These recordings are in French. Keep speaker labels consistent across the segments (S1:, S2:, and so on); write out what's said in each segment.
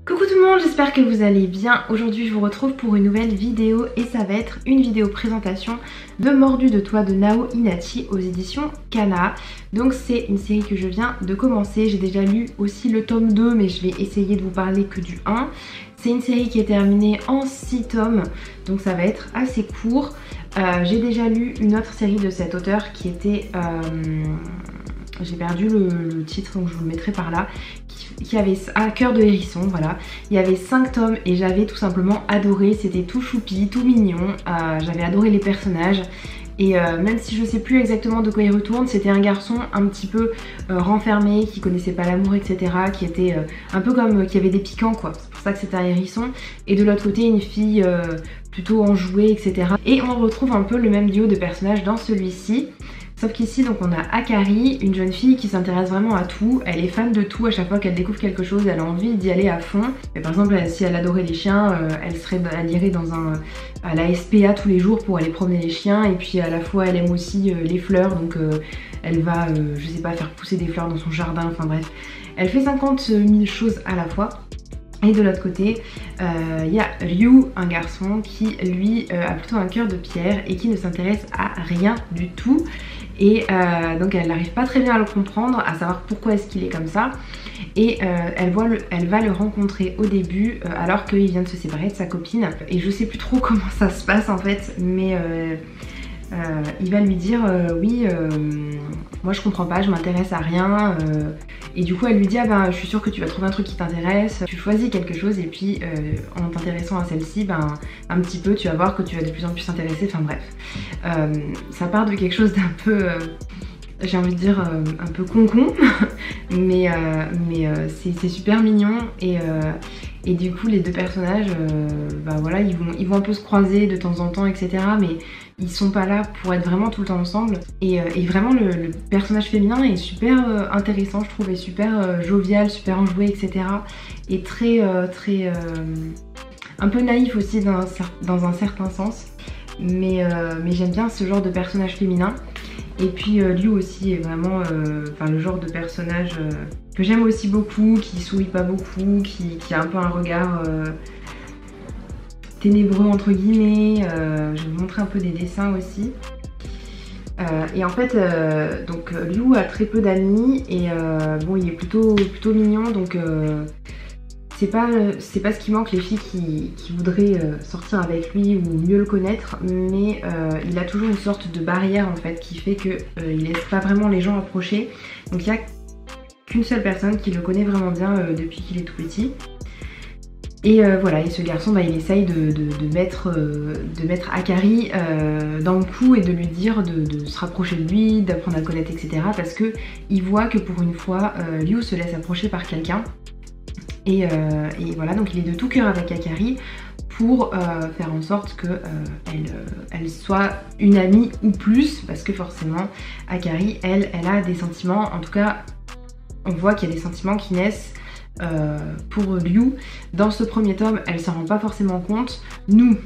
S1: Coucou tout le monde, j'espère que vous allez bien. Aujourd'hui je vous retrouve pour une nouvelle vidéo et ça va être une vidéo présentation de Mordu de toi de Nao Inachi aux éditions Kana. Donc c'est une série que je viens de commencer, j'ai déjà lu aussi le tome 2 mais je vais essayer de vous parler que du 1. C'est une série qui est terminée en 6 tomes donc ça va être assez court. J'ai déjà lu une autre série de cet auteur qui était... j'ai perdu le titre donc je vous le mettrai par là, qui avait Cœur de hérisson, voilà. Il y avait 5 tomes et j'avais tout simplement adoré, c'était tout choupi, tout mignon, j'avais adoré les personnages. Et même si je sais plus exactement de quoi il retourne, c'était un garçon un petit peu renfermé, qui connaissait pas l'amour, etc. Qui était un peu comme, qui avait des piquants quoi, c'est pour ça que c'était un hérisson. Et de l'autre côté une fille plutôt enjouée, etc. Et on retrouve un peu le même duo de personnages dans celui-ci. Sauf qu'ici donc on a Akari, une jeune fille qui s'intéresse vraiment à tout, elle est fan de tout, à chaque fois qu'elle découvre quelque chose elle a envie d'y aller à fond. Et par exemple si elle adorait les chiens, elle irait à la SPA tous les jours pour aller promener les chiens, et puis à la fois elle aime aussi les fleurs, donc elle va je sais pas faire pousser des fleurs dans son jardin, enfin bref. Elle fait 50 000 choses à la fois. Et de l'autre côté, il y a Ryu, un garçon qui lui a plutôt un cœur de pierre et qui ne s'intéresse à rien du tout. Et donc elle n'arrive pas très bien à le comprendre, à savoir pourquoi est-ce qu'il est comme ça. Et elle va le rencontrer au début alors qu'il vient de se séparer de sa copine. Et je sais plus trop comment ça se passe en fait, mais il va lui dire oui, moi je comprends pas, je m'intéresse à rien. Et du coup elle lui dit ah ben je suis sûre que tu vas trouver un truc qui t'intéresse, tu choisis quelque chose et puis en t'intéressant à celle-ci, ben un petit peu tu vas voir que tu vas de plus en plus t'intéresser, enfin bref. Ça part de quelque chose d'un peu, j'ai envie de dire un peu con-con, mais c'est super mignon et du coup les deux personnages, bah voilà, ils vont un peu se croiser de temps en temps, etc. Mais ils sont pas là pour être vraiment tout le temps ensemble. Et vraiment le personnage féminin est super intéressant, je trouve, et super jovial, super enjoué, etc. Et très un peu naïf aussi dans un certain sens. Mais j'aime bien ce genre de personnage féminin. Et puis lui aussi est vraiment le genre de personnage que j'aime aussi beaucoup, qui sourit pas beaucoup, qui a un peu un regard ténébreux entre guillemets. Je vais vous montrer un peu des dessins aussi. Et en fait donc Liu a très peu d'amis et bon il est plutôt mignon, donc c'est pas ce qui manque les filles qui voudraient sortir avec lui ou mieux le connaître, mais il a toujours une sorte de barrière en fait qui fait que il laisse pas vraiment les gens approcher. Donc il y a qu'une seule personne qui le connaît vraiment bien depuis qu'il est tout petit. Et voilà, et ce garçon, bah, il essaye de mettre Akari dans le coup et de lui dire de se rapprocher de lui, d'apprendre à le connaître, etc. Parce que il voit que pour une fois, Liu se laisse approcher par quelqu'un. Et voilà, donc il est de tout cœur avec Akari pour faire en sorte que elle soit une amie ou plus, parce que forcément Akari, elle a des sentiments, en tout cas on voit qu'il y a des sentiments qui naissent pour Liu. Dans ce premier tome, elle s'en rend pas forcément compte. Nous,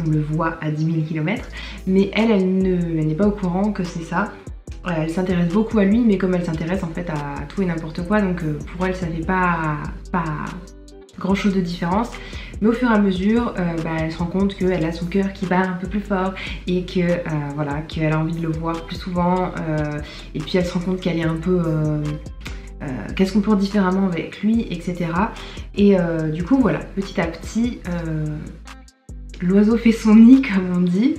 S1: on le voit à 10 000 km, mais elle n'est pas au courant que c'est ça. Elle s'intéresse beaucoup à lui, mais comme elle s'intéresse en fait à tout et n'importe quoi, donc pour elle ça fait pas grand chose de différence. Mais au fur et à mesure, elle se rend compte qu'elle a son cœur qui bat un peu plus fort et que voilà, qu'elle a envie de le voir plus souvent. Et puis elle se rend compte qu'elle est un peu qu'est-ce qu'on peut faire différemment avec lui, etc. Et du coup voilà, petit à petit l'oiseau fait son nid comme on dit,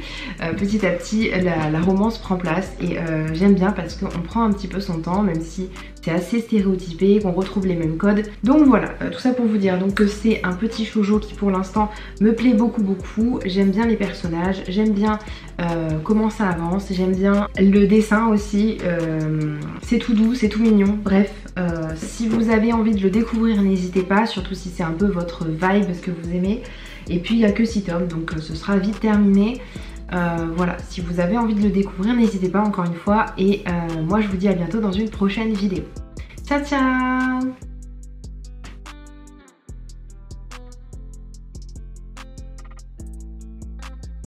S1: petit à petit la romance prend place et j'aime bien parce qu'on prend un petit peu son temps, même si c'est assez stéréotypé, qu'on retrouve les mêmes codes. Donc voilà, tout ça pour vous dire donc que c'est un petit shoujo qui pour l'instant me plaît beaucoup, j'aime bien les personnages, j'aime bien comment ça avance, j'aime bien le dessin aussi, c'est tout doux, c'est tout mignon, bref, si vous avez envie de le découvrir n'hésitez pas, surtout si c'est un peu votre vibe, ce que vous aimez. Et puis il n'y a que 6 tomes, donc ce sera vite terminé. Voilà, si vous avez envie de le découvrir, n'hésitez pas encore une fois. Et moi je vous dis à bientôt dans une prochaine vidéo. Ciao ciao!